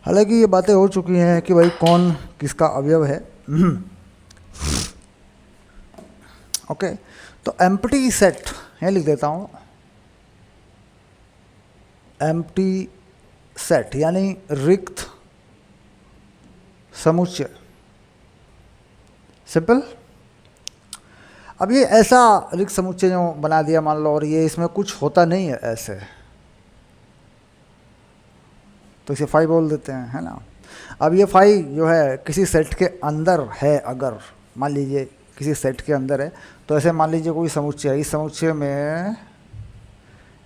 हालांकि ये बातें हो चुकी हैं कि भाई कौन किसका अवयव है। ओके, तो एम्प्टी सेट ये लिख देता हूँ, एम्प्टी सेट यानी रिक्त समुच्चय, सिंपल। अब ये ऐसा रिक्त समुच्चय जो बना दिया मान लो, और ये इसमें कुछ होता नहीं है ऐसे, तो इसे फाई बोल देते हैं, है ना। अब ये फाई जो है किसी सेट के अंदर है, अगर मान लीजिए किसी सेट के अंदर है, तो ऐसे मान लीजिए कोई समुच्चय है, इस समुच्चय में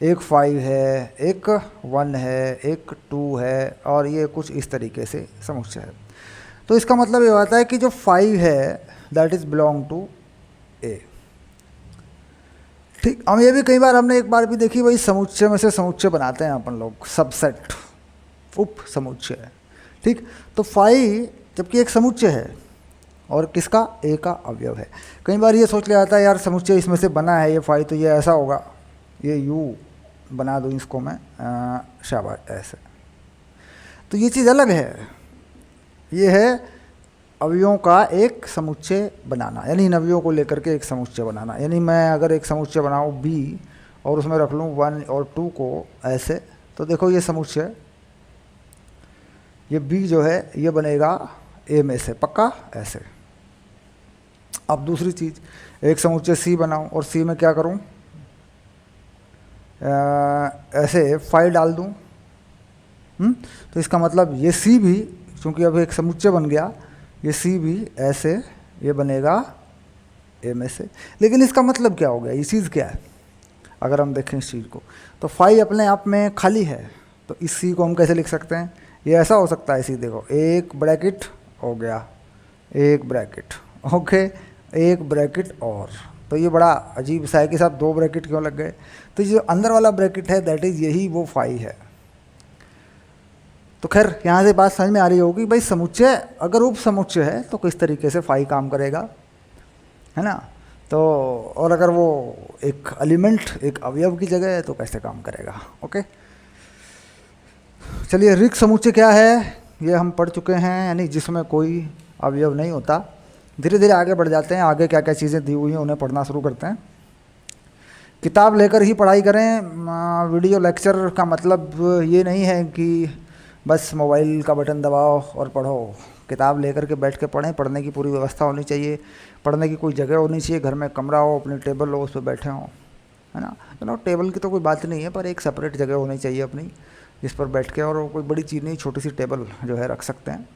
एक 5 है, एक 1 है, एक 2 है, और ये कुछ इस तरीके से समुच्चय है। तो इसका मतलब ये होता है कि जो 5 है दैट इज बिलोंग टू ए। ठीक, हम ये भी कई बार हमने एक बार भी देखी, वही समुच्चय में से समुच्चय बनाते हैं अपन लोग, सबसेट, उप समुच्चय। ठीक, तो 5 जबकि एक समुच्चय है और किसका, ए का अवयव है। कई बार ये सोच लिया जाता है यार समुच्चय इसमें से बना है ये 5, तो ये ऐसा होगा, ये यू बना दूँ इसको मैं, शाबाश ऐसे। तो ये चीज़ अलग है, ये है अवयवों का एक समुच्चय बनाना, यानी इन अवयवों को लेकर के एक समुच्चय बनाना। यानी मैं अगर एक समुच्चय बनाऊँ बी और उसमें रख लूँ 1 और 2 को ऐसे, तो देखो ये समुच्चय, ये बी जो है ये बनेगा ए में से, पक्का ऐसे। अब दूसरी चीज़, एक समुच्चय सी बनाऊँ और सी में क्या करूँ, ऐसे 5 डाल दूँ, तो इसका मतलब ये सी भी, क्योंकि अब एक समुच्चय बन गया, ये सी भी ऐसे ये बनेगा ए में से। लेकिन इसका मतलब क्या हो गया, ये चीज़ क्या है, अगर हम देखें इस चीज़ को, तो 5 अपने आप में खाली है, तो इस सी को हम कैसे लिख सकते हैं, ये ऐसा हो सकता है, सी देखो, एक ब्रैकेट हो गया, एक ब्रैकेट, ओके, एक ब्रैकेट और, तो ये बड़ा अजीब सा है कि साहब 2 ब्रैकेट क्यों लग गए। तो जो अंदर वाला ब्रैकेट है दैट इज़ यही वो 5 है। तो खैर यहाँ से बात समझ में आ रही होगी, भाई समुच्चय अगर उप समुच्चय है तो किस तरीके से 5 काम करेगा, है ना। तो और अगर वो एक एलिमेंट, एक अवयव की जगह है तो कैसे काम करेगा। ओके, चलिए, रिक्त समुच्चय क्या है ये हम पढ़ चुके हैं, यानी जिसमें कोई अवयव नहीं होता। धीरे धीरे आगे बढ़ जाते हैं, आगे क्या क्या चीज़ें दी हुई हैं उन्हें पढ़ना शुरू करते हैं। किताब लेकर ही पढ़ाई करें, वीडियो लेक्चर का मतलब ये नहीं है कि बस मोबाइल का बटन दबाओ और पढ़ो। किताब लेकर के बैठ के पढ़ें, पढ़ने की पूरी व्यवस्था होनी चाहिए, पढ़ने की कोई जगह होनी चाहिए, घर में कमरा हो, अपनी टेबल हो, उस पर बैठे हों, है ना। तो टेबल की तो कोई बात नहीं है, पर एक सेपरेट जगह होनी चाहिए अपनी, जिस पर बैठ के, और कोई बड़ी चीज़ नहीं, छोटी सी टेबल जो है रख सकते हैं।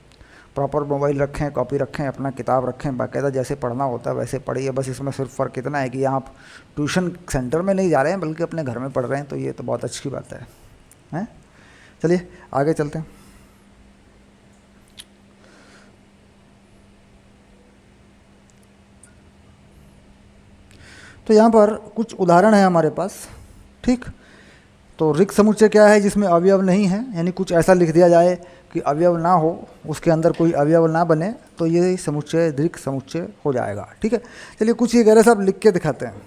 प्रॉपर मोबाइल रखें, कॉपी रखें, अपना किताब रखें, बाकायदा जैसे पढ़ना होता है वैसे पढ़िए। बस इसमें सिर्फ फ़र्क इतना है कि आप ट्यूशन सेंटर में नहीं जा रहे हैं बल्कि अपने घर में पढ़ रहे हैं, तो ये तो बहुत अच्छी बात है, हैं। चलिए आगे चलते हैं। तो यहाँ पर कुछ उदाहरण है हमारे पास। ठीक, तो रिक्त समुच्चय क्या है, जिसमें अवयव नहीं है, यानी कुछ ऐसा लिख दिया जाए कि अवयव ना हो, उसके अंदर कोई अवयव ना बने, तो ये समुच्चय रिक्त समुच्चय हो जाएगा। ठीक है, चलिए कुछ ये कह रहे सब लिख के दिखाते हैं।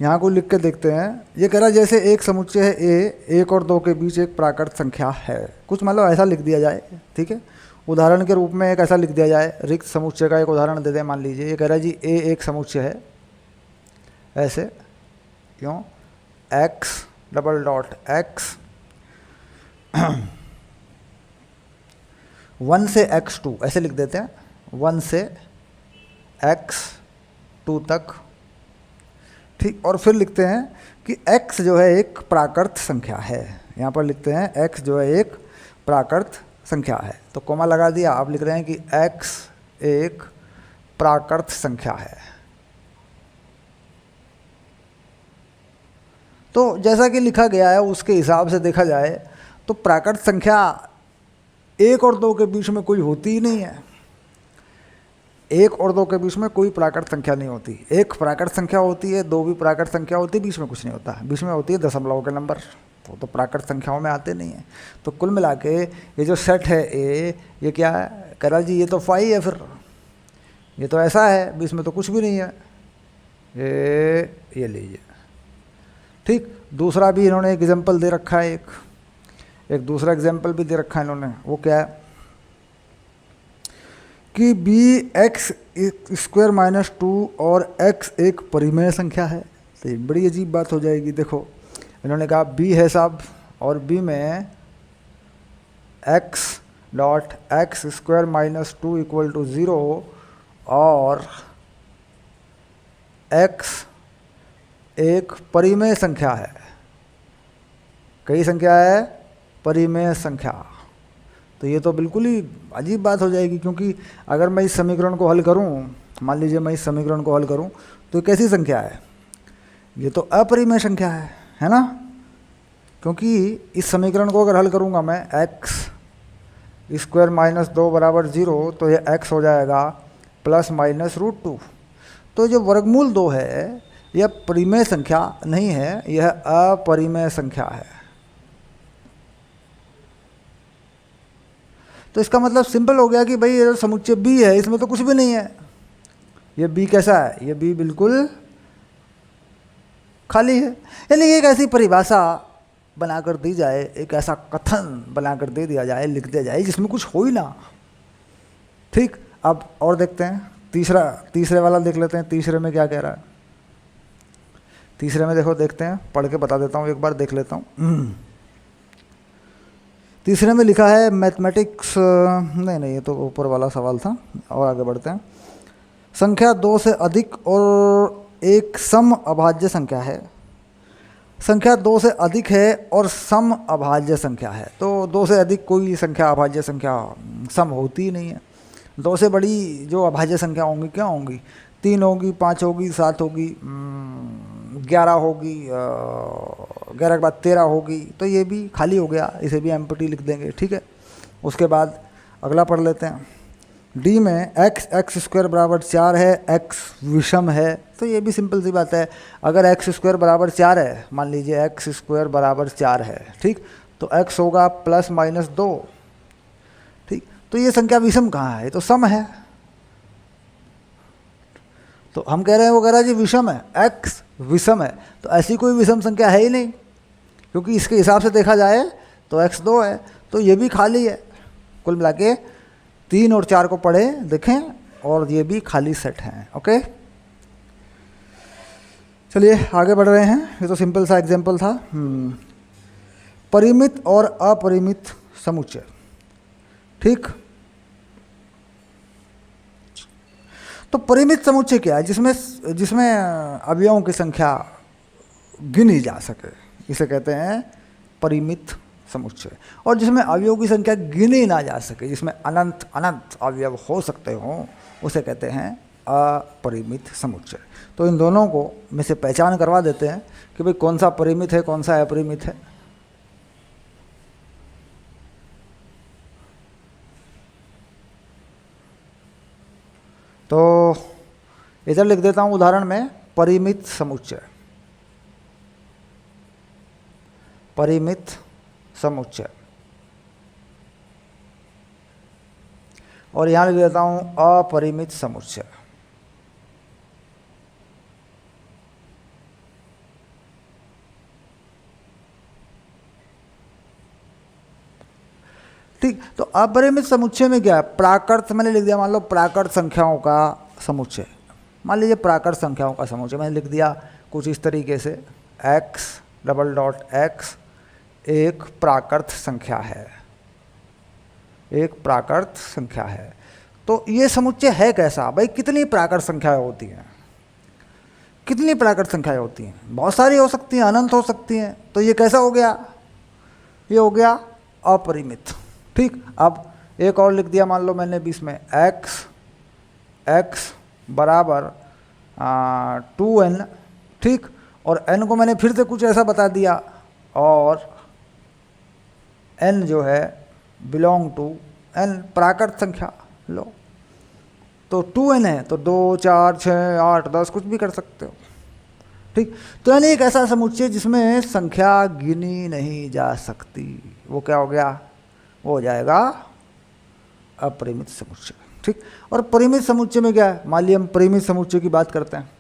यहाँ को लिख के देखते हैं। ये कह रहा है जैसे एक समुच्चय है ए, 1 और 2 के बीच एक प्राकृत संख्या है, कुछ मतलब ऐसा लिख दिया जाए। ठीक है, उदाहरण के रूप में एक ऐसा लिख दिया जाए, रिक्त समुच्चय का एक उदाहरण दे दें। मान लीजिए ये कह रहा है जी ए एक समुच्चय है, ऐसे क्यों, x डबल डॉट x 1 से x2 ऐसे लिख देते हैं, 1 से x2 तक। ठीक, और फिर लिखते हैं कि x जो है एक प्राकृत संख्या है। यहाँ पर लिखते हैं x जो है एक प्राकृत संख्या है, तो कोमा लगा दिया। आप लिख रहे हैं कि x एक प्राकृत संख्या है। तो जैसा कि लिखा गया है उसके हिसाब से देखा जाए तो प्राकृत संख्या 1 और 2 के बीच में कोई होती ही नहीं है। 1 और 2 के बीच में कोई प्राकृत संख्या नहीं होती। 1 प्राकृत संख्या होती है, 2 भी प्राकृत संख्या होती है, बीच में कुछ नहीं होता। बीच में होती है दशमलव के नंबर, तो प्राकृत संख्याओं में आते नहीं हैं। तो कुल मिला के ये जो सेट है ए, ये क्या है, कह रहा जी ये तो 5 है, फिर ये तो ऐसा है, बीच में तो कुछ भी नहीं है, ये लीजिए। ठीक, दूसरा भी इन्होंने एक एग्जाम्पल दे रखा है। एक दूसरा एग्जाम्पल भी दे रखा है इन्होंने, वो क्या है कि बी एक्स स्क्वायर माइनस 2 और एक्स एक परिमेय संख्या है। तो ये बड़ी अजीब बात हो जाएगी। देखो इन्होंने कहा बी है साहब, और बी में x dot x square minus 2 equal to 0 और एक्स एक परिमेय संख्या है। कई संख्या है? परिमेय संख्या। तो ये तो बिल्कुल ही अजीब बात हो जाएगी, क्योंकि अगर मैं इस समीकरण को हल करूं, मान लीजिए मैं इस समीकरण को हल करूं, तो ये कैसी संख्या है? ये तो अपरिमेय संख्या है ना? क्योंकि इस समीकरण को अगर हल करूंगा मैं एक्स स्क्वायर माइनस 2 बराबर 0, तो ये एक्स हो जाएगा प्लस माइनस √2। तो जो वर्गमूल 2 है यह परिमेय संख्या नहीं है, यह अपरिमेय संख्या है। तो इसका मतलब सिंपल हो गया कि भाई ये समुच्चय बी है, इसमें तो कुछ भी नहीं है। ये बी कैसा है? ये बी बिल्कुल खाली है। यानी एक ऐसी परिभाषा बनाकर दी जाए, एक ऐसा कथन बनाकर दे दिया जाए, लिख दिया जाए जिसमें कुछ हो ही ना। ठीक, अब और देखते हैं तीसरे वाला देख लेते हैं। तीसरे में क्या कह रहा है? तीसरे में देखो, देखते हैं, पढ़ के बता देता हूँ, एक बार देख लेता हूँ। तीसरे में लिखा है मैथमेटिक्स, नहीं ये तो ऊपर वाला सवाल था, और आगे बढ़ते हैं। संख्या 2 से अधिक और एक सम अभाज्य संख्या है। संख्या 2 से अधिक है और सम अभाज्य संख्या है। तो 2 से अधिक कोई संख्या अभाज्य संख्या सम होती ही नहीं है। 2 से बड़ी जो अभाज्य संख्या होंगी क्या होंगी? 3 होगी, 5 होगी, 7 होगी, 11 होगी, 11 के बाद 13 होगी। तो ये भी खाली हो गया, इसे भी एम्प्टी लिख देंगे। ठीक है, उसके बाद अगला पढ़ लेते हैं। डी में एक्स स्क्वायर बराबर 4 है, एक्स विषम है। तो ये भी सिंपल सी बात है। अगर एक्स स्क्वायर बराबर 4 है, मान लीजिए एक्स स्क्वायर बराबर 4 है, ठीक, तो एक्स होगा प्लस माइनस 2। ठीक, तो ये संख्या विषम कहाँ है? ये तो सम है। तो हम कह रहे हैं, वो कह रहा है जी विषम है, एक्स विषम है। तो ऐसी कोई विषम संख्या है ही नहीं, क्योंकि इसके हिसाब से देखा जाए तो एक्स 2 है, तो ये भी खाली है। कुल मिला के 3 और 4 को पढ़े देखें, और ये भी खाली सेट हैं। ओके, चलिए आगे बढ़ रहे हैं। ये तो सिंपल सा एग्जाम्पल था। परिमित और अपरिमित समुच्चय। ठीक, तो परिमित समुच्चय क्या है? जिसमें अवयवों की संख्या गिनी जा सके, इसे कहते हैं परिमित समुच्चय। और जिसमें अवयवों की संख्या गिनी ना जा सके, जिसमें अनंत अनंत अवयव हो सकते हों, उसे कहते हैं अपरिमित समुच्चय। तो इन दोनों को में से पहचान करवा देते हैं कि भाई कौन सा परिमित है, कौन सा अपरिमित है। तो इधर लिख देता हूँ उदाहरण में, परिमित समुच्चय, परिमित समुच्चय, और यहाँ लिख देता हूँ अपरिमित समुच्चय। ठीक, तो अपरिमित समुच्चय में क्या है? प्राकृत मैंने लिख दिया, मान लो प्राकृत संख्याओं का समुच्चय। मान लीजिए प्राकृत संख्याओं का समुच्चय मैंने लिख दिया कुछ इस तरीके से, x डबल डॉट x एक प्राकृत संख्या है, एक प्राकृत संख्या है। तो ये समुच्चय है कैसा? भाई कितनी प्राकृत संख्याएं होती हैं? कितनी प्राकृत संख्याएं होती हैं? बहुत सारी हो सकती हैं, अनंत हो सकती हैं। तो ये कैसा हो गया? ये हो गया अपरिमित। ठीक, अब एक और लिख दिया, मान लो मैंने बीच में x बराबर 2n। ठीक, और n को मैंने फिर से कुछ ऐसा बता दिया, और n जो है बिलोंग टू n प्राकृत संख्या। लो, तो 2n है तो 2, 4, 6, 8, 10 कुछ भी कर सकते हो। ठीक, तो यानी एक ऐसा समुच्चय जिसमें संख्या गिनी नहीं जा सकती, वो क्या हो गया? वो हो जाएगा अपरिमित समुच्चय। ठीक, और परिमित समुच्चय में क्या है? मान लीजिए हम परिमित समुच्चय की बात करते हैं।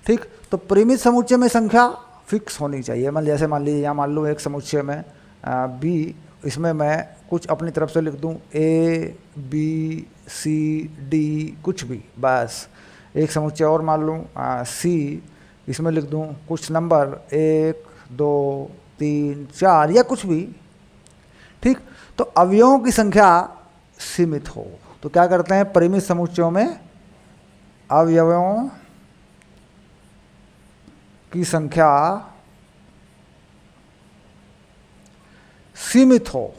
ठीक, तो परिमित समुच्चय में संख्या फिक्स होनी चाहिए। मान लीजिए यहाँ मान लो एक समुच्चय में b इसमें मैं कुछ अपनी तरफ से लिख दूं, ए बी सी डी कुछ भी, बस एक समुच्चय और मान लूँ सी, इसमें लिख दूं कुछ नंबर 1 2 3 4 या कुछ भी, ठीक। तो अवयवों की संख्या सीमित हो तो क्या करते हैं, परिमित समुच्चयों में अवयवों की संख्या सीमित हो,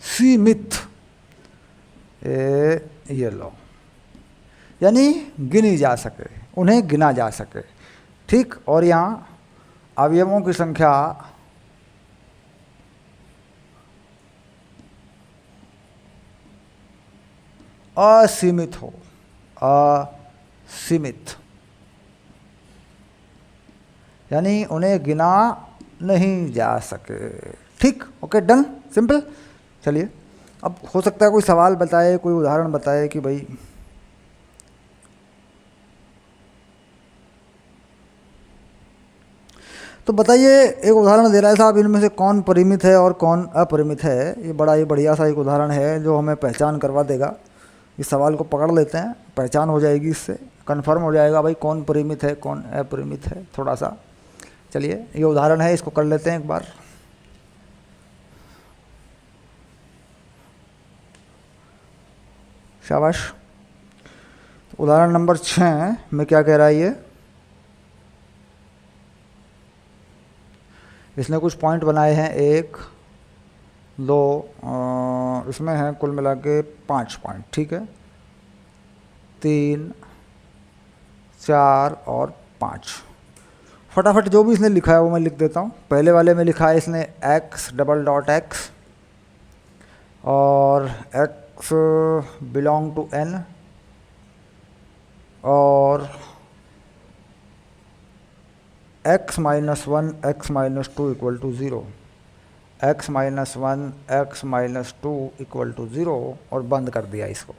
सीमित, ये लो, यानी गिनी जा सके, उन्हें गिना जा सके, ठीक। और यहाँ अवयवों की संख्या असीमित हो, असीमित, यानी उन्हें गिना नहीं जा सके, ठीक। Okay, done, simple. चलिए अब हो सकता है कोई सवाल बताए, कोई उदाहरण बताए कि भाई तो बताइए, एक उदाहरण दे रहा है साहब, इनमें से कौन परिमित है और कौन अपरिमित है। ये बड़ा ही बढ़िया सा एक उदाहरण है जो हमें पहचान करवा देगा। इस सवाल को पकड़ लेते हैं, पहचान हो जाएगी, इससे कंफर्म हो जाएगा भाई कौन परिमित है कौन अपरिमित है थोड़ा सा। चलिए ये उदाहरण है, इसको कर लेते हैं एक बार। शाबाश। उदाहरण नंबर 6 में क्या कह रहा है ये, इसने कुछ पॉइंट बनाए हैं, 1 2 इसमें हैं कुल मिला के 5 पॉइंट, ठीक है, 3 4 और 5। फटाफट जो भी इसने लिखा है वो मैं लिख देता हूँ। पहले वाले में लिखा है इसने x डबल डॉट x और x बिलोंग टू n और x minus 1 x minus 2 equal to 0, x minus 1 x minus 2 equal to 0 और बंद कर दिया इसको,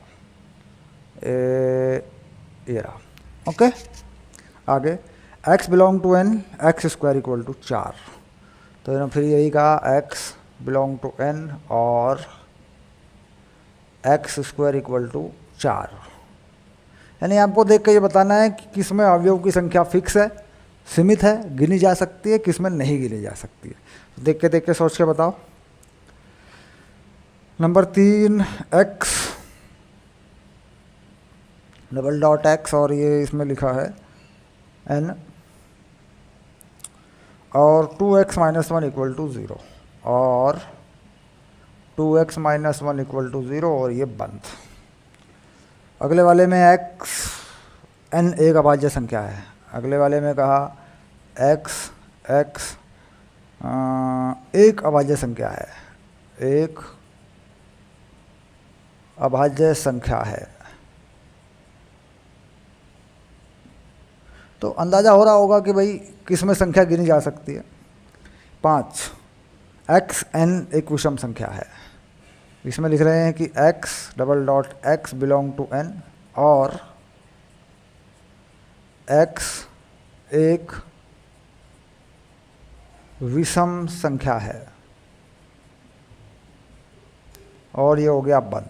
ये रहा। ओके, आगे x belong to n x square equal to 4, तो इन्होंने फिर यही कहा x बिलोंग टू n और x स्क्वायर इक्वल टू 4, यानी आपको देख के ये बताना है कि किस में अवयव की संख्या फिक्स है, सीमित है, गिनी जा सकती है, किस में नहीं गिनी जा सकती है। तो देख के सोच के बताओ। Number 3 x double dot x और ये इसमें लिखा है n और 2x माइनस 1 इक्वल टू 0 और 2x माइनस 1 इक्वल टू 0 और ये बंद। अगले वाले में x n एक अभाज्य संख्या है। अगले वाले में कहा x एक अभाज्य संख्या है, एक अभाज्य संख्या है। तो अंदाज़ा हो रहा होगा कि भाई किस में संख्या गिनी जा सकती है। 5 x n एक विषम संख्या है। इसमें लिख रहे हैं कि x double dot x belong to n और x एक विषम संख्या है और ये हो गया बंद,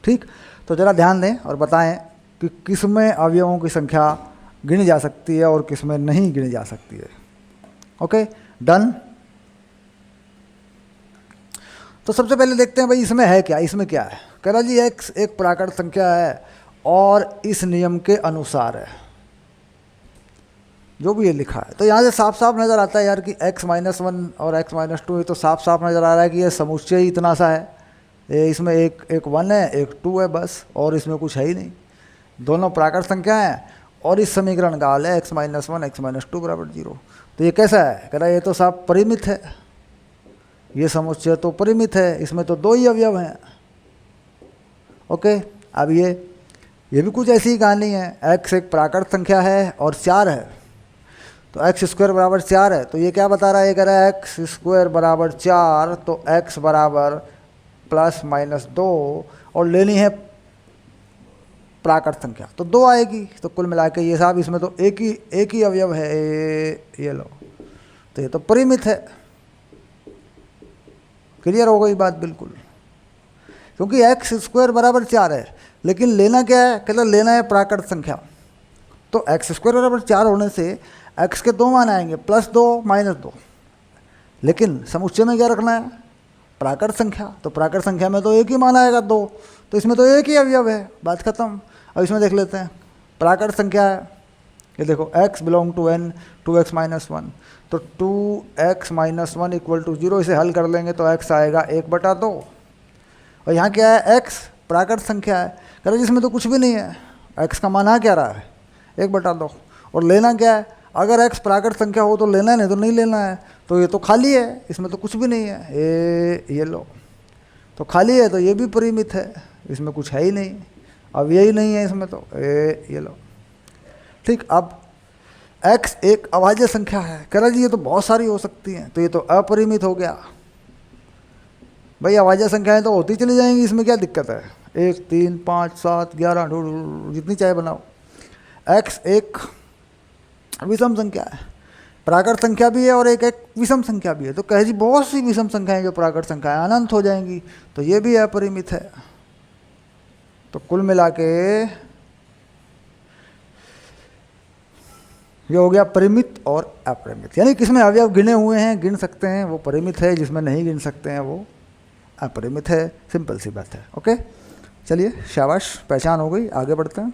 ठीक। तो ज़रा ध्यान दें और बताएं कि किस में अवयवों की संख्या गिनी जा सकती है और किस में नहीं गिनी जा सकती है। Okay, done. तो सबसे पहले देखते हैं भाई इसमें है क्या, इसमें क्या है। कह रहा जी x एक प्राकृत संख्या है और इस नियम के अनुसार है, जो भी ये लिखा है। तो यहाँ से साफ साफ नज़र आता है यार कि x माइनस 1 और x माइनस 2 तो साफ साफ नज़र आ रहा है कि ये समुच्चय ही इतना सा है। इसमें एक 1 है एक 2 है बस, और इसमें कुछ है ही नहीं। दोनों प्राकृत संख्या हैं और इस समीकरण का हल है x माइनस 1 x माइनस 2 बराबर 0। तो ये कैसा है, कह रहा है ये तो साफ परिमित है, ये समुच्चय तो परिमित है, इसमें तो 2 ही अवयव हैं। ओके, अब ये भी कुछ ऐसी ही कहानी है। x एक प्राकृत संख्या है और 4 है, तो x स्क्वायर बराबर 4 है। तो ये क्या बता रहा है, ये कह रहा है x स्क्वायर बराबर 4, तो x बराबर प्लस माइनस 2 और लेनी है प्राकृत संख्या, तो 2 आएगी। तो कुल मिला के ये साहब इसमें तो एक ही अवयव है, ये लो, तो ये तो परिमित है। क्लियर हो गई बात बिल्कुल। क्योंकि एक्स स्क्वायर बराबर 4 है, लेकिन लेना क्या है, कहते लेना है प्राकृत संख्या। तो एक्स स्क्वायर बराबर 4 होने से एक्स के 2 मान आएंगे, +2 -2। लेकिन समुच्चय में क्या रखना है, प्राकृत संख्या। तो प्राकृत संख्या में तो एक ही मान आएगा 2, तो इसमें तो एक ही अवयव है, बात खत्म। अब इसमें देख लेते हैं प्राकृत संख्या है, ये देखो x belong to n 2x - 1, तो 2x - 1 = 0। इसे हल कर लेंगे तो x आएगा 1/2। और यहाँ क्या है, x प्राकृत संख्या है, कह रहे जिसमें तो कुछ भी नहीं है, x का मान आ क्या रहा है 1/2। और लेना क्या है, अगर x प्राकृत संख्या हो तो लेना है, नहीं तो नहीं लेना है। तो ये तो खाली है, इसमें तो कुछ भी नहीं है, ये लो तो खाली है, तो ये भी परिमित है, इसमें कुछ है ही नहीं, अब यही नहीं है इसमें, तो ये लो। ठीक, अब x एक अभाज्य संख्या है, कह रहा जी ये तो बहुत सारी हो सकती हैं, तो ये तो अपरिमित हो गया। भाई अभाज्य संख्याएं तो होती चली जाएंगी, इसमें क्या दिक्कत है, 1 3 5 7 11 जितनी चाहे बनाओ। x एक विषम संख्या है, प्राकृत संख्या भी है और एक विषम संख्या भी है, तो कहे जी बहुत सी विषम संख्याएं जो प्राकृत संख्याएं अनंत हो जाएंगी, तो ये भी अपरिमित है। तो कुल मिला के ये हो गया परिमित और अपरिमित, यानी किसमें अवयव गिने हुए हैं, गिन सकते हैं, वो परिमित है, जिसमें नहीं गिन सकते हैं वो अपरिमित है। सिंपल सी बात है। ओके, चलिए शाबाश, पहचान हो गई, आगे बढ़ते हैं।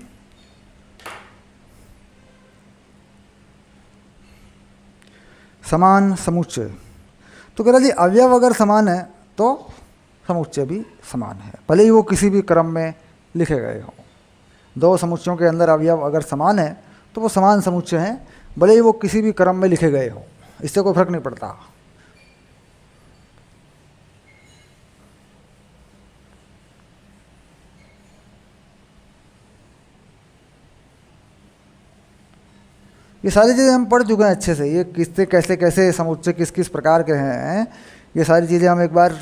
समान समुच्चय, तो कह रहा जी अवयव अगर समान है तो समुच्चय भी समान है, भले ही वो किसी भी क्रम में लिखे गए हों। दो समुच्चयों के अंदर अवयव अगर समान है तो वो समान समुच्चय हैं, भले ही वो किसी भी क्रम में लिखे गए हों, इससे कोई फर्क नहीं पड़ता। ये सारी चीज़ें हम पढ़ चुके हैं अच्छे से, ये किससे कैसे कैसे समुच्चय किस किस प्रकार के हैं, ये सारी चीज़ें हम एक बार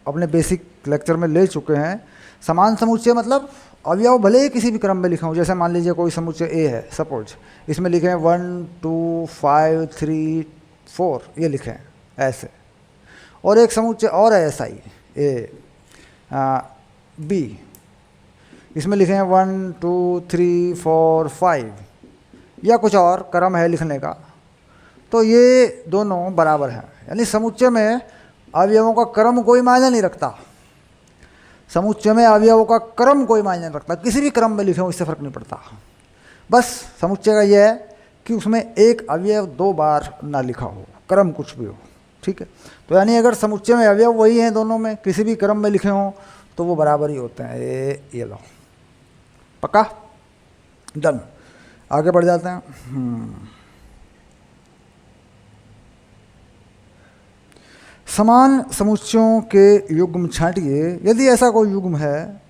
अपने बेसिक लेक्चर में ले चुके हैं। समान समुच्चय मतलब अवयव भले ही किसी भी क्रम में लिखा हूँ, जैसे मान लीजिए कोई समुच्चय ए है, सपोज इसमें लिखे हैं 1 2 5 3 4, ये लिखे हैं ऐसे, और एक समुच्चय और है ऐसा ही ए बी, इसमें लिखे हैं 1 2 3 4 5, या कुछ और क्रम है लिखने का, तो ये दोनों बराबर हैं। यानी समुच्चय में अवयवों का क्रम कोई मायने नहीं रखता, समुच्चय में अवयवों का क्रम कोई मायने नहीं रखता, किसी भी क्रम में लिखे हो इससे फर्क नहीं पड़ता। बस समुच्चय का यह है कि उसमें एक अवयव 2 बार ना लिखा हो, क्रम कुछ भी हो। ठीक है, तो यानी अगर समुच्चय में अवयव वही हैं, दोनों में किसी भी क्रम में लिखे हों तो वो बराबर ही होते हैं। ये लो, पक्का, डन, आगे बढ़ जाते हैं। समान समुच्चयों के युग्म छांटिए, यदि ऐसा कोई युग्म है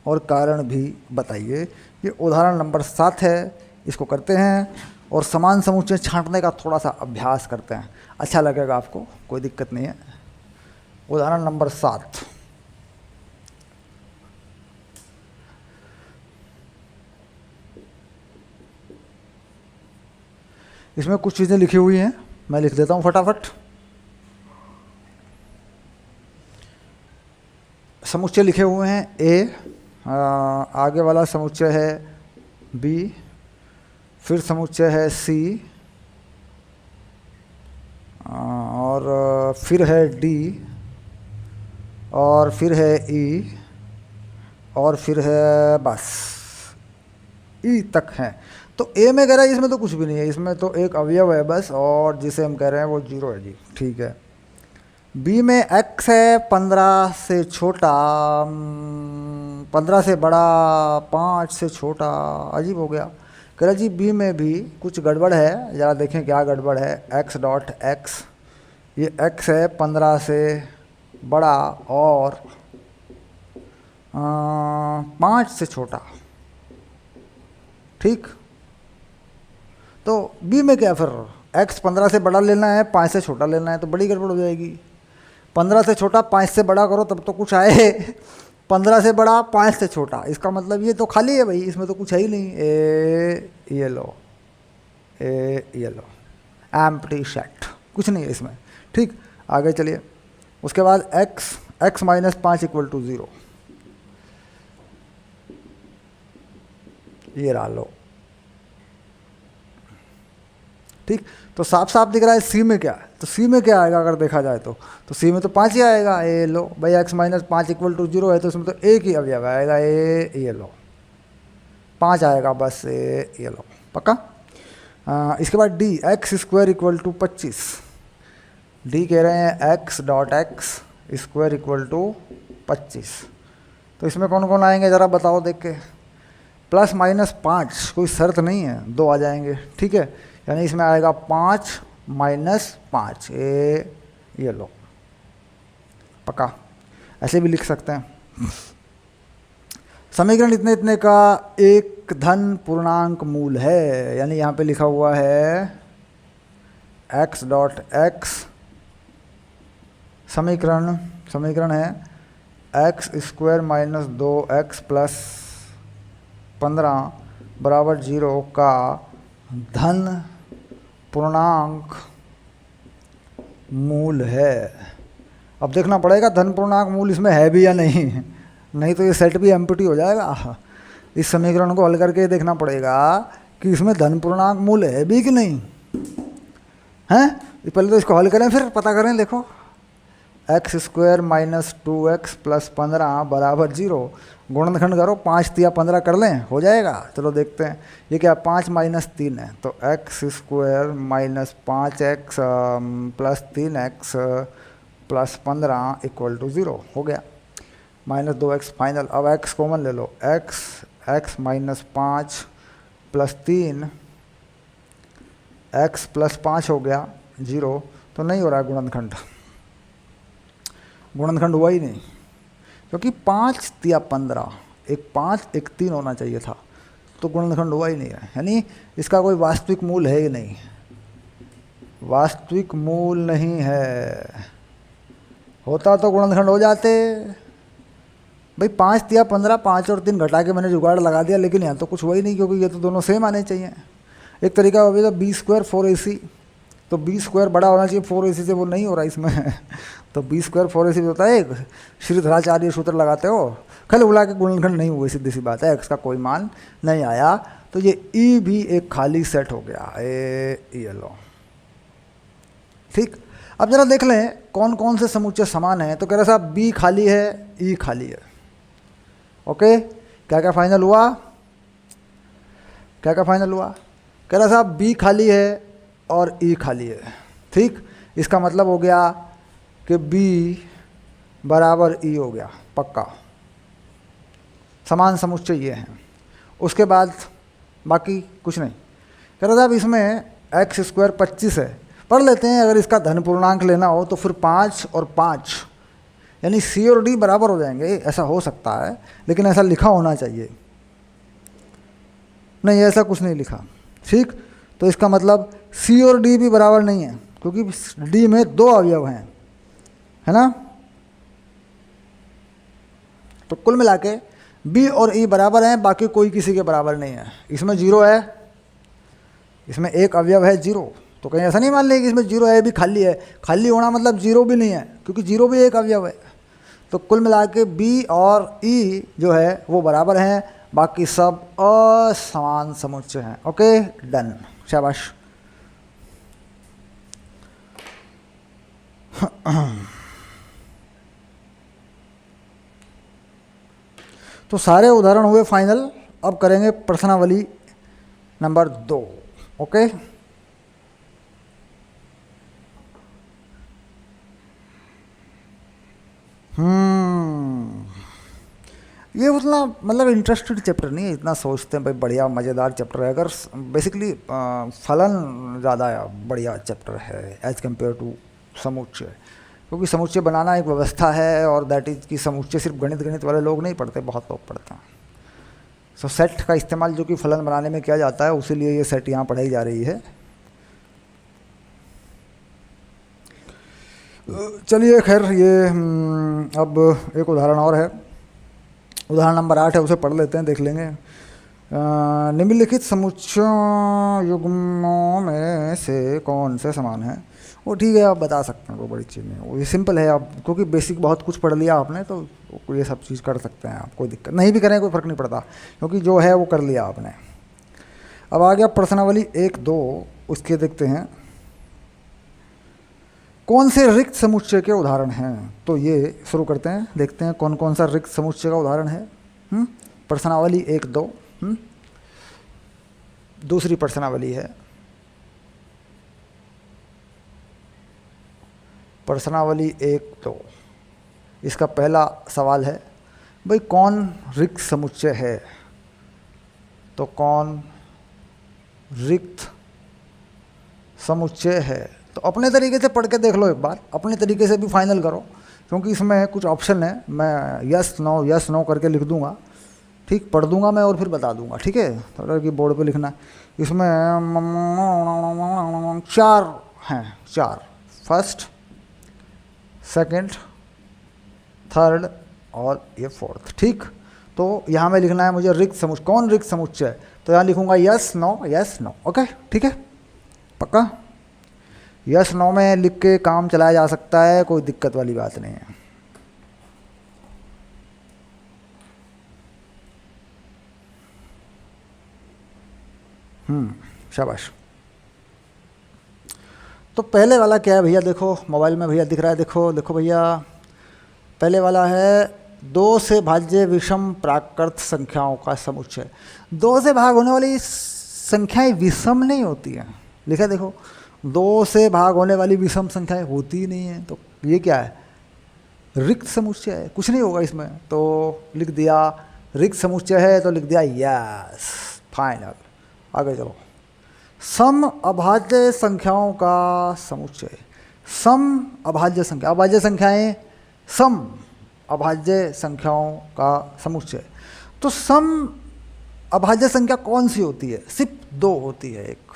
और कारण भी बताइए। ये उदाहरण नंबर 7 है, इसको करते हैं और समान समुच्चय छांटने का थोड़ा सा अभ्यास करते हैं, अच्छा लगेगा आपको, कोई दिक्कत नहीं है। उदाहरण नंबर 7, इसमें कुछ चीज़ें लिखी हुई हैं, मैं लिख देता हूँ फटाफट। समुच्चय लिखे हुए हैं ए, आगे वाला समुच्चय है बी, फिर समुच्चय है सी, और फिर है डी, और फिर है ई, और फिर है बस ई तक है। तो ए में कह रहा है इसमें तो कुछ भी नहीं है, इसमें तो एक अवयव है बस, और जिसे हम कह रहे हैं वो 0 है जी, ठीक है। बी में x है 15 से छोटा, 15 से बड़ा, 5 से छोटा, अजीब हो गया। कह रहा जी बी में भी कुछ गड़बड़ है, ज़रा देखें क्या गड़बड़ है। x.x, ये x है 15 से बड़ा और 5 से छोटा, ठीक। तो बी में क्या फिर x 15 से बड़ा लेना है, 5 से छोटा लेना है, तो बड़ी गड़बड़ हो जाएगी। 15 से छोटा 5 से बड़ा करो तब तो कुछ आए, 15 से बड़ा 5 से छोटा, इसका मतलब ये तो खाली है भाई, इसमें तो कुछ है ही नहीं। ये लो, ये लो, एम्प्टी सेट, कुछ नहीं है इसमें, ठीक। आगे चलिए, उसके बाद x x minus 5 equal to 0, ये रहा लो। ठीक, तो साफ साफ दिख रहा है सी में क्या है, तो सी में क्या आएगा अगर देखा जाए तो सी में तो 5 ही आएगा। ये लो भाई, x माइनस 5 इक्वल टू 0 है तो उसमें तो एक ही अवयव आएगा, ये लो 5 आएगा बस, ये लो पक्का। इसके बाद d x square equal to 25, d कह रहे हैं x dot x square equal to 25। तो इसमें कौन कौन आएंगे ज़रा बताओ देख के। प्लस माइनस 5 कोई शर्त नहीं है, 2 आ जाएंगे, ठीक है। यानी इसमें आएगा 5 माइनस 5, ये लो पक्का, ऐसे भी लिख सकते हैं। समीकरण इतने इतने का एक धन पूर्णांक मूल है, यानी यहाँ पे लिखा हुआ है x डॉट एक्स, समीकरण है x square minus 2x plus 15 बराबर 0 का धन पूर्णांक मूल है। अब देखना पड़ेगा धन पूर्णांक मूल इसमें है भी या नहीं तो ये सेट भी एम्प्टी हो जाएगा। इस समीकरण को हल करके देखना पड़ेगा कि इसमें धन पूर्णांक मूल है भी कि नहीं है। पहले तो इसको हल करें फिर पता करें। देखो x square minus 2x plus 15 बराबर 0, गुणनखंड करो, 5 या 15 कर लें, हो जाएगा। चलो देखते हैं ये क्या, 5 माइनस 3 है तो x square minus 5x plus 3x plus 15 equal to 0 हो गया, माइनस 2x फाइनल। अब x कॉमन ले लो, x minus 5 plus 3 x plus 5 हो गया 0, तो नहीं हो रहा है गुणनखंड हुआ ही नहीं, क्योंकि 5 या 15, एक 5 एक 3 होना चाहिए था, तो गुणनखंड हुआ ही नहीं है। यानी इसका कोई वास्तविक मूल है ही नहीं, वास्तविक मूल नहीं है। होता तो गुणनखंड हो जाते भाई। 5 या 15, 5 और 3 घटा के मैंने जुगाड़ लगा दिया, लेकिन यहाँ तो कुछ हुआ ही नहीं, क्योंकि ये तो दोनों सेम आने चाहिए। एक तरीका हो गया बी स्क्वायर 4ac, तो बी स्क्वायर बड़ा होना चाहिए 4ac से, वो नहीं हो रहा इसमें तो बी स्क्वायर 4ac होता है, श्रीधराचार्य सूत्र लगाते हो, खल बुला के गुणनखंड नहीं हुए, सीधी सी बात है, एक्स का कोई मान नहीं आया। तो ये ई भी एक खाली सेट हो गया, ये लो ठीक। अब जरा देख लें कौन कौन से समुच्चय समान हैं। तो कह रहा साहब बी खाली है, ई खाली है, ओके। क्या क्या फाइनल हुआ, क्या क्या फाइनल हुआ? कह रहा साहब बी खाली है और ई खाली है, ठीक। इसका मतलब हो गया कि बी बराबर ई हो गया, पक्का। समान समुच्चय ये हैं। उसके बाद बाकी कुछ नहीं। कह रहा साहब इसमें एक्स स्क्वायर 25 है, पढ़ लेते हैं। अगर इसका धन पूर्णांक लेना हो तो फिर 5 और 5 यानी सी और डी बराबर हो जाएंगे, ऐसा हो सकता है, लेकिन ऐसा लिखा होना चाहिए। नहीं, ऐसा कुछ नहीं लिखा, ठीक। तो इसका मतलब सी और डी भी बराबर नहीं है, क्योंकि डी में 2 अवयव हैं, है ना। तो कुल मिला के बी और ई बराबर हैं, बाकी कोई किसी के बराबर नहीं है। इसमें 0 है, इसमें एक अवयव है 0, तो कहीं ऐसा नहीं मान लें कि इसमें 0 है भी खाली है। खाली होना मतलब 0 भी नहीं है, क्योंकि 0 भी एक अवयव है। तो कुल मिला के बी और ई जो है वो बराबर हैं, बाकी सब असमान समुच्चय हैं। ओके, डन, शाबाश। तो सारे उदाहरण हुए फाइनल। अब करेंगे प्रश्नावली नंबर 2। ओके, ये उतना मतलब इंटरेस्टेड चैप्टर नहीं है, इतना सोचते हैं भाई बढ़िया मज़ेदार चैप्टर है। अगर बेसिकली फलन ज़्यादा बढ़िया चैप्टर है एज़ कम्पेयर टू समुच्चय, क्योंकि समुच्चय बनाना एक व्यवस्था है, और दैट इज़ कि समुच्चय सिर्फ गणित वाले लोग नहीं पढ़ते, बहुत लोग पढ़ते हैं। सो सेट का इस्तेमाल जो कि फलन बनाने में किया जाता है, उसीलिए ये सेट यहाँ पढ़ाई जा रही है। चलिए खैर, ये अब एक उदाहरण और है, उदाहरण नंबर 8 है, उसे पढ़ लेते हैं, देख लेंगे। निम्नलिखित समुच्चय युग्मों में से कौन से समान है? वो ठीक है, आप बता सकते हैं, कोई बड़ी चीज़ नहीं है वो, ये सिंपल है। आप क्योंकि बेसिक बहुत कुछ पढ़ लिया आपने, तो ये सब चीज़ कर सकते हैं आप, कोई दिक्कत नहीं भी करें कोई फ़र्क नहीं पड़ता, क्योंकि जो है वो कर लिया आपने। अब आ गया प्रश्नावली 1-2, उसके देखते हैं कौन से रिक्त समुच्चय के उदाहरण हैं। तो ये शुरू करते हैं, देखते हैं कौन कौन सा रिक्त समुच्चय का उदाहरण है। प्रश्नावली 1-2, दूसरी प्रश्नावली है प्रश्नावली 1-2। इसका पहला सवाल है भाई कौन रिक्त समुच्चय है। तो कौन रिक्त समुच्चय है, तो अपने तरीके से पढ़ के देख लो एक बार, अपने तरीके से भी फाइनल करो, क्योंकि इसमें कुछ ऑप्शन है, मैं यस नो करके लिख दूंगा, ठीक, पढ़ दूंगा मैं और फिर बता दूंगा, ठीक है, थोड़ा कि बोर्ड पे लिखना। इसमें 4 हैं, 4, फर्स्ट, सेकंड, थर्ड और ये फोर्थ, ठीक। तो यहाँ में लिखना है मुझे रिक्त समुच्चय, कौन रिक्त समुच्चय, तो यहाँ लिखूंगा यस नो, ओके, ठीक है, पक्का। यस नो में लिख के काम चलाया जा सकता है, कोई दिक्कत वाली बात नहीं है। शाबाश। तो पहले वाला क्या है भैया, देखो मोबाइल में भैया दिख रहा है, देखो भैया, पहले वाला है 2 से भाज्य विषम प्राकृत संख्याओं का समुच्चय। 2 से भाग होने वाली संख्याएं विषम नहीं होती हैं, लिखा देखो, 2 से भाग होने वाली विषम संख्याएं होती ही नहीं है, तो ये क्या है, रिक्त समुच्चय है, कुछ नहीं होगा इसमें। तो लिख दिया रिक्त समुच्चय है, तो लिख दिया यस, फाइनल। आगे चलो, सम अभाज्य संख्याओं का समुच्चय। सम अभाज्य संख्या, अभाज्य संख्याएं सम अभाज्य संख्याओं का समुच्चय। तो सम अभाज्य संख्या कौन सी होती है, सिर्फ 2 होती है, एक।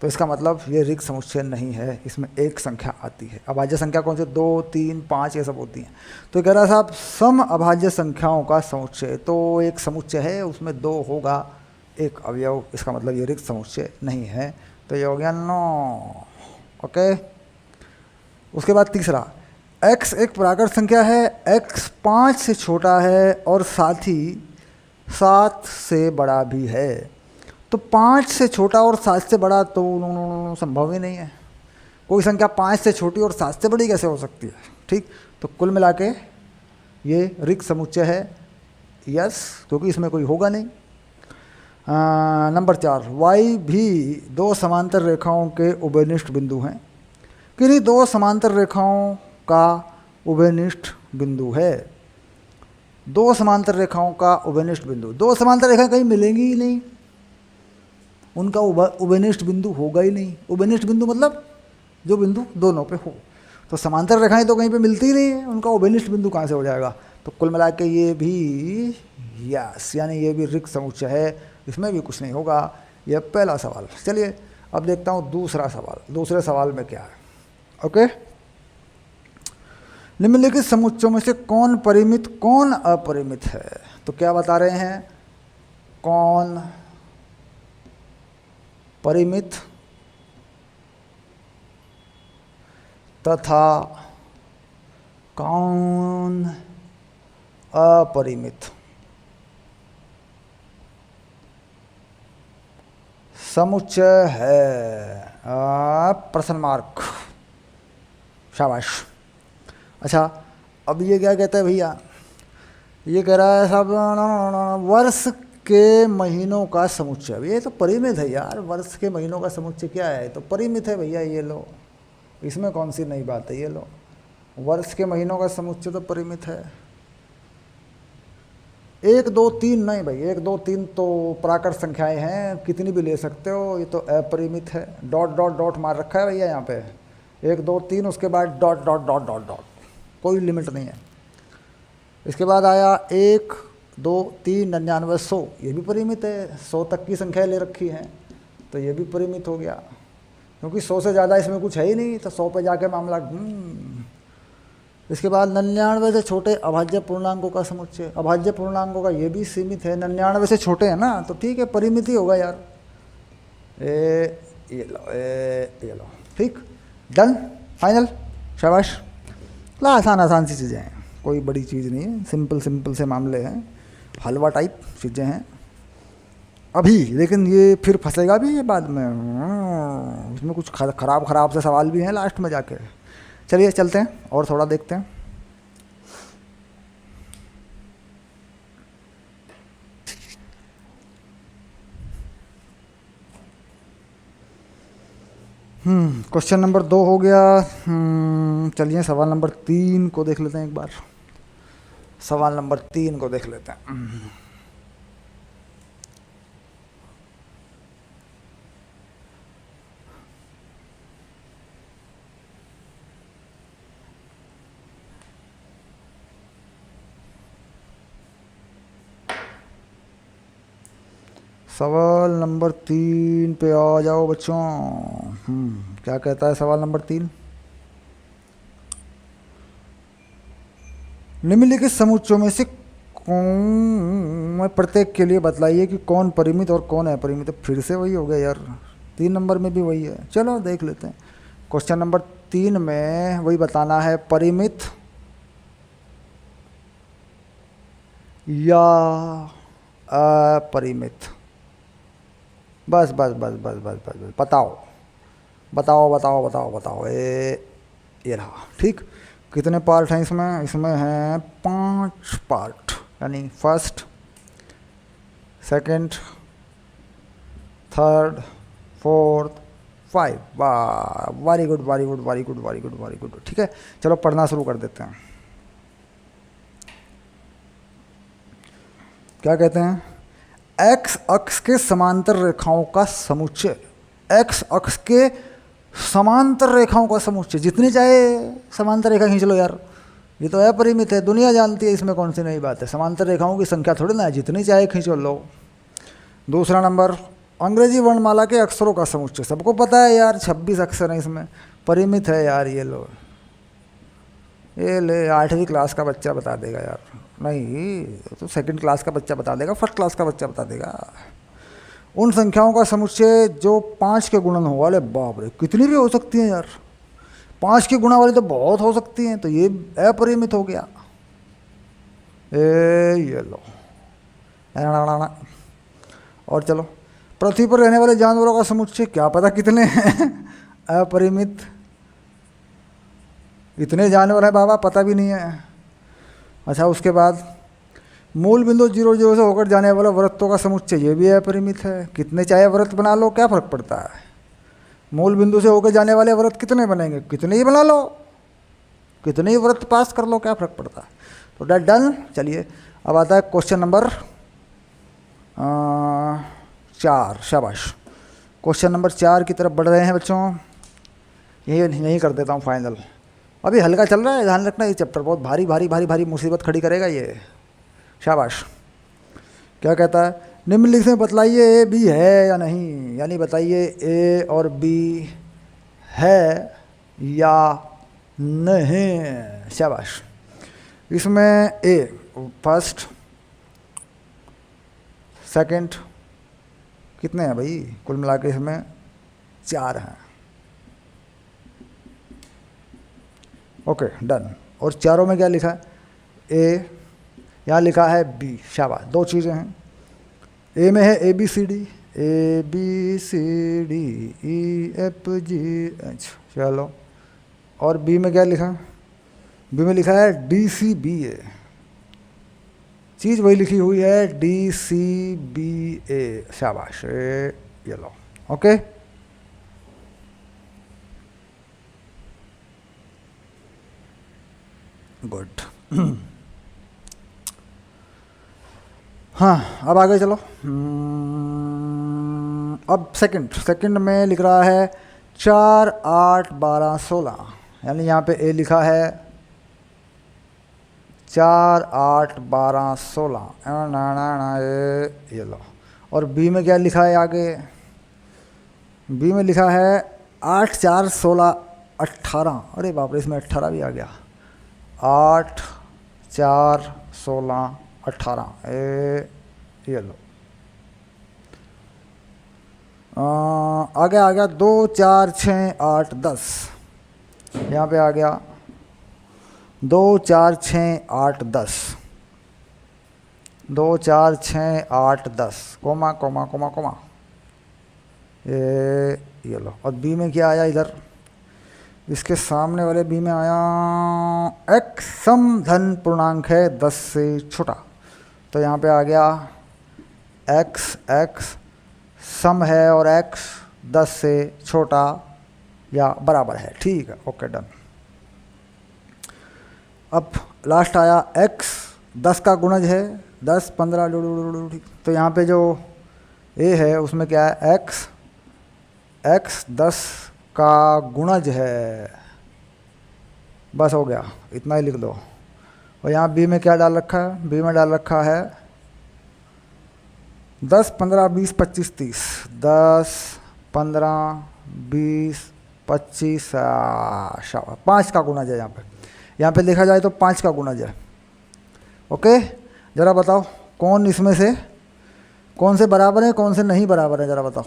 तो इसका मतलब ये रिक्त समुच्चय नहीं है, इसमें एक संख्या आती है। अभाज्य संख्या कौन सी, 2, 3, 5 ये सब होती हैं। तो कह रहा साहब सम अभाज्य संख्याओं का समुच्चय, तो एक समुच्चय है, उसमें 2 होगा, एक अवयव, इसका मतलब ये रिक्त समुच्चय नहीं है। तो ये हो गया नो, ओके। उसके बाद तीसरा, x एक प्राकृत संख्या है, x 5 से छोटा है और साथ ही 7 से बड़ा भी है। तो 5 से छोटा और 7 से बड़ा तो संभव ही नहीं है, कोई संख्या 5 से छोटी और 7 से बड़ी कैसे हो सकती है, ठीक। तो कुल मिला के ये रिक्त समुच्चय है, यस, क्योंकि इसमें कोई होगा नहीं। नंबर 4, y भी 2 समांतर रेखाओं के उभयनिष्ठ बिंदु हैं। किन्हीं 2 समांतर रेखाओं का उभयनिष्ठ बिंदु है। 2 समांतर रेखाओं का उभयनिष्ठ बिंदु, 2 समांतर रेखाएं कहीं मिलेंगी ही नहीं, उनका उभयनिष्ठ बिंदु होगा ही नहीं। उभयनिष्ठ बिंदु मतलब जो बिंदु दोनों पे हो। तो समांतर रेखाएं तो कहीं पे मिलती ही नहीं है, उनका उभयनिष्ठ बिंदु कहाँ से हो जाएगा। तो कुल मिला के ये भी यस, यानी ये भी रिक्त समुच्चय है, इसमें भी कुछ नहीं होगा। यह पहला सवाल। चलिए अब देखता हूँ दूसरा सवाल। दूसरे सवाल में क्या है, ओके। निम्नलिखित समुच्चयों में से कौन परिमित कौन अपरिमित है। तो क्या बता रहे हैं, कौन परिमित तथा कौन अपरिमित समुच्चय है। प्रश्न मार्क, शाबाश। अच्छा, अब ये क्या कहता है भैया, ये कह रहा है साहब वर्ष के महीनों का समुच्चय। अब ये तो परिमित है यार, वर्ष के महीनों का समुच्चय क्या है, तो परिमित है भैया, ये लो, इसमें कौन सी नई बात है, ये लो, वर्ष के महीनों का समुच्चय तो परिमित है। 1, 2, 3 नहीं भाई, 1, 2, 3 तो प्राकृत संख्याएं हैं, कितनी भी ले सकते हो, ये तो अपरिमित है। डॉट डॉट डॉट मार रखा है भैया यहाँ पे, 1, 2, 3, उसके बाद dot dot dot dot dot, कोई लिमिट नहीं है। इसके बाद आया 1, 2, 3, 99, 100, ये भी परिमित है, 100 तक की संख्या ले रखी हैं, तो ये भी परिमित हो गया, क्योंकि 100 से ज़्यादा इसमें कुछ है ही नहीं, तो 100 पे जाके मामला। इसके बाद 99 से छोटे अभाज्य पूर्णांकों का समुच्चय। अभाज्य पूर्णांकों का ये भी सीमित है, 99 से छोटे हैं ना, तो ठीक है, परिमित ही होगा यार। ये लो, ठीक। डन, फाइनल, शाबाश। ला आसान आसान सी चीज़ें हैं, कोई बड़ी चीज़ नहीं है, सिंपल सिंपल से मामले हैं, हलवा टाइप चीज़ें हैं अभी। लेकिन ये फिर फंसेगा भी ये बाद में, इसमें कुछ खराब खराब से सवाल भी हैं लास्ट में जाके। चलिए चलते हैं और थोड़ा देखते हैं। क्वेश्चन नंबर 2 हो गया। चलिए सवाल नंबर 3 को देख लेते हैं एक बार। सवाल नंबर 3 को देख लेते हैं। सवाल नंबर 3 पे आ जाओ बच्चों। क्या कहता है सवाल नंबर 3? निम्नलिखित समुच्चयों में से कौन प्रत्येक के लिए बतलाइए कि कौन परिमित और कौन अपरिमित। फिर से वही हो गया यार, 3 नंबर में भी वही है। चलो देख लेते हैं। क्वेश्चन नंबर 3 में वही बताना है, परिमित या अपरिमित। बस बस बस बस बस बस बस बताओ बताओ बताओ बताओ बताओ। ये रहा, ठीक। कितने पार्ट हैं इसमें? इसमें हैं 5 पार्ट, यानी फर्स्ट, सेकंड, थर्ड, फोर्थ, 5। वाह, very good very good very good very good very good. ठीक है, चलो पढ़ना शुरू कर देते हैं। क्या कहते हैं? एक्स अक्ष के समांतर रेखाओं का समुच्चय। एक्स अक्ष के समांतर रेखाओं का समुच्चय, जितनी चाहे समांतर रेखा खींच लो यार, ये तो अपरिमित है, दुनिया जानती है, इसमें कौन सी नई बात है। समांतर रेखाओं की संख्या थोड़ी ना है, जितनी चाहे खींचो लो। दूसरा नंबर, अंग्रेजी वर्णमाला के अक्षरों का समुच्चय। सबको पता है यार, 26 अक्षर हैं इसमें, परिमित है यार। ये लो, ये ले 8वीं क्लास का बच्चा बता देगा यार। नहीं तो 2nd क्लास का बच्चा बता देगा, 1st क्लास का बच्चा बता देगा। उन संख्याओं का समुच्चय जो 5 के गुणन हो। अरे बाप रे, कितनी भी हो सकती हैं यार, 5 की गुणा वाली तो बहुत हो सकती हैं, तो ये अपरिमित हो गया। ये लो। और चलो, पृथ्वी पर रहने वाले जानवरों का समुच्चय, क्या पता कितने हैं। अपरिमित। इतने जानवर हैं बाबा, पता भी नहीं है। अच्छा, उसके बाद मूल बिंदु 0 0 से होकर जाने वाले वृत्तों का समुच्चय, ये भी अपरिमित है। कितने चाहे वृत्त बना लो, क्या फ़र्क पड़ता है। मूल बिंदु से होकर जाने वाले वृत्त कितने बनेंगे? कितने ही बना लो, कितने ही वृत्त पास कर लो, क्या फ़र्क पड़ता है। तो डेट डन। चलिए अब आता है क्वेश्चन नंबर 4। शाबाश, क्वेश्चन नंबर 4 की तरफ बढ़ रहे हैं बच्चों। यही कर देता हूँ फाइनल। अभी हल्का चल रहा है, ध्यान रखना, ये चैप्टर बहुत भारी भारी भारी भारी मुसीबत खड़ी करेगा ये। शाबाश। क्या कहता है? निम्नलिखित में बतलाइए ए बी है या नहीं, यानी बताइए ए और बी है या नहीं। शाबाश। इसमें ए फर्स्ट, सेकंड, कितने हैं भाई कुल मिला के? इसमें 4 हैं। Okay done. और चारों में क्या लिखा है? ए, यहाँ लिखा है बी। शाबाश, 2 चीज़ें हैं। ए में है A B C D, A B C D E F G H. चलो, और बी में क्या लिखा? बी में लिखा है डी सी बी ए। चीज़ वही लिखी हुई है, डी सी बी ए। शाबाश, ये लो। Okay, good. हाँ, अब आगे चलो। अब सेकंड में लिख रहा है 4 8 12 16, यानी यहाँ पे ए लिखा है 4 8 12 16 ये लो। और बी में क्या लिखा है आगे? बी में लिखा है 8 4 16 18। अरे बाप रे, इसमें 18 भी आ गया। 8 4 16 18 ये लो। आगे आ गया 2 4 6 8 10। यहाँ पे आ गया 2 4 6 8 10, 2 4 6 8 10, कोमा कोमा कोमा कोमा, ये लो। और बी में क्या आया इधर, इसके सामने वाले बी में आया x सम धन पूर्णांक है 10 से छोटा, तो यहाँ पे आ गया x सम है और x 10 से छोटा या बराबर है। ठीक है, ओके डन। अब लास्ट आया x 10 का गुणज है, 10 15 तो यहाँ पे जो a है उसमें क्या है, x 10 का गुणज है, बस हो गया, इतना ही लिख दो। और यहाँ b में क्या डाल रखा है, b में डाल रखा है 10 15 20 25 30, 10 15 20 25 5 का गुणज है। यहाँ पे देखा जाए तो 5 का गुणज है। ओके, ज़रा बताओ कौन इसमें से कौन से बराबर है, कौन से नहीं बराबर है, ज़रा बताओ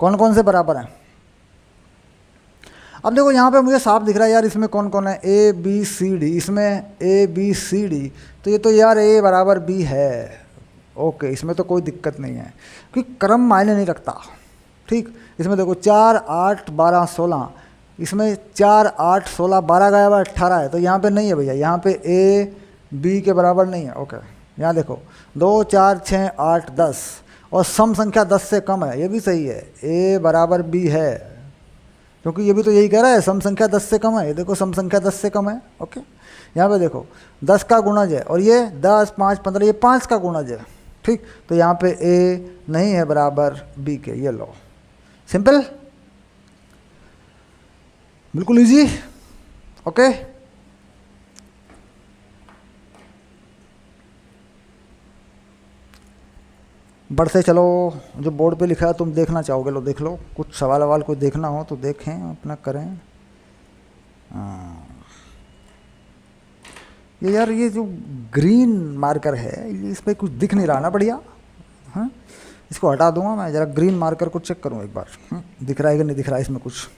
कौन कौन से बराबर हैं। अब देखो यहाँ पे मुझे साफ दिख रहा है यार, इसमें कौन कौन है, ए बी सी डी, इसमें ए बी सी डी, तो ये तो यार ए बराबर बी है। ओके, इसमें तो कोई दिक्कत नहीं है क्योंकि क्रम मायने नहीं रखता। ठीक, इसमें देखो 4 8 12 16, इसमें 4 8 16 12 गया हुआ 18 है, तो यहाँ पे नहीं है भैया, यहाँ पे ए बी के बराबर नहीं है। ओके, यहाँ देखो 2 4 6 8 10 और सम संख्या 10 से कम है, ये भी सही है, ए बराबर बी है, क्योंकि ये भी तो यही कह रहा है सम संख्या 10 से कम है। ये देखो सम संख्या 10 से कम है। ओके, यहाँ पे देखो 10 का गुणज है और ये 10 5 15 ये 5 का गुणज है। ठीक, तो यहाँ पे ए नहीं है बराबर बी के, ये लो, सिंपल, बिल्कुल इजी। ओके, बढ़ते चलो, जो बोर्ड पे लिखा है तुम देखना चाहोगे, लो देख लो, कुछ सवाल ववाल कोई देखना हो तो देखें, अपना करें। ये यार ये जो ग्रीन मार्कर है ये इस पर कुछ दिख नहीं रहा ना बढ़िया, हाँ, इसको हटा दूंगा मैं, ज़रा ग्रीन मार्कर को चेक करूँ एक बार, दिख रहा है कि नहीं दिख रहा है इसमें कुछ।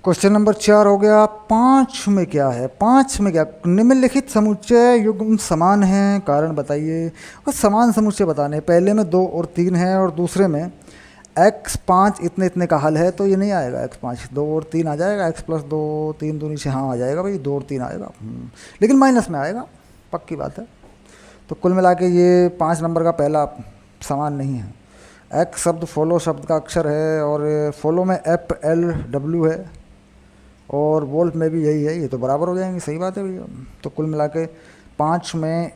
क्वेश्चन नंबर 4 हो गया। 5 में क्या है, 5 में क्या, निम्नलिखित समुच्चय युग्म समान हैं, कारण बताइए। और समान समुच्चय बताने, पहले में 2 और 3 है और दूसरे में x 5 इतने इतने का हल है, तो ये नहीं आएगा x 5, 2 और 3 आ जाएगा, x + 2 3 दूनी 6, हाँ आ जाएगा भाई, 2 और 3 आएगा, लेकिन माइनस में आएगा, पक्की बात है। तो कुल मिला के ये 5 नंबर का पहला समान नहीं है। x शब्द फॉलो शब्द का अक्षर है और फॉलो में FLW है और वोल्ट में भी यही है, ये तो बराबर हो जाएंगे, सही बात है भैया। तो कुल मिला के 5 में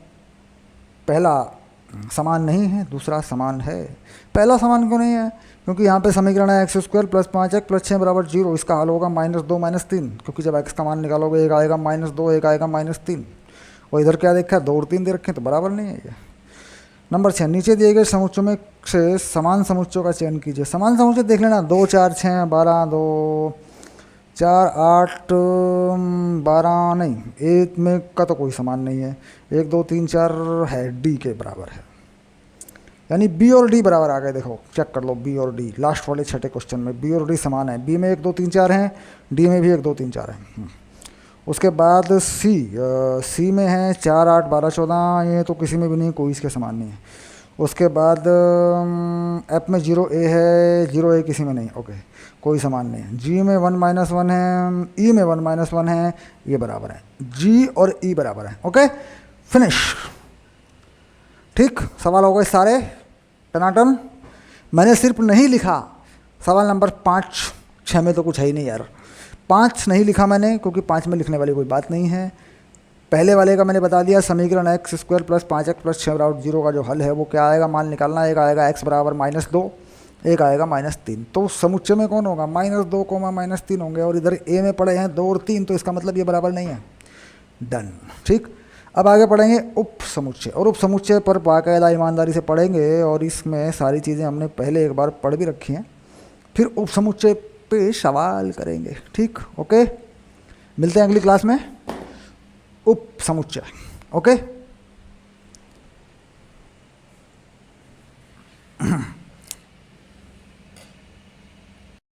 पहला समान नहीं है, दूसरा समान है। पहला समान क्यों नहीं है, क्योंकि यहाँ पे समीकरण है x² + 5x + 6 = 0, इसका हल होगा -2 -3, क्योंकि जब x का मान निकालोगे एक आएगा -2 एक आएगा -3, और इधर क्या देखा है 2 और 3 दे रखे हैं, तो बराबर नहीं है ये। नंबर 6, नीचे दिए गए समुच्चयों में से समान समुच्चयों का चयन कीजिए। समान समुच्चय देख लेना, 2 4 6 12, 2 4 8 12 नहीं, एक में का तो कोई समान नहीं है, 1 2 3 4 है, डी के बराबर है, यानी बी और डी बराबर आ गए। देखो चेक कर लो, बी और डी लास्ट वाले छठे क्वेश्चन में बी और डी समान है, बी में 1 2 3 4 हैं, डी में भी 1 2 3 4 हैं। उसके बाद सी में है 4 8 12 14, ये तो किसी में भी नहीं, कोई इसके समान नहीं है। उसके बाद एफ में 0A है, 0A किसी में नहीं, ओके कोई समान नहीं है। जी में 1 - 1 है, ई में 1 - 1 है, ये बराबर है, जी और ई बराबर है। Okay finish. ठीक, सवाल हो गए सारे टनाटन। मैंने सिर्फ नहीं लिखा सवाल नंबर 5 6 में तो कुछ है ही नहीं यार, 5 नहीं लिखा मैंने क्योंकि 5 में लिखने वाली कोई बात नहीं है। पहले वाले का मैंने बता दिया, समीकरण x² + 5x + 6 = 0 का जो हल है वो क्या आएगा, मान निकालना, एक आएगा x बराबर -2, एक आएगा -3, तो समुच्चय में कौन होगा, -2, -3 होंगे, और इधर a में पड़े हैं 2 और 3, तो इसका मतलब ये बराबर नहीं है, डन। ठीक, अब आगे पढ़ेंगे उप समुच्चय, और उप समुच्चय पर बाकायदा ईमानदारी से पढ़ेंगे, और इसमें सारी चीज़ें हमने पहले एक बार पढ़ भी रखी हैं, फिर उप समुच्चय पे सवाल करेंगे। ठीक, ओके मिलते हैं अगली क्लास में। उप समुच्चय। ओके।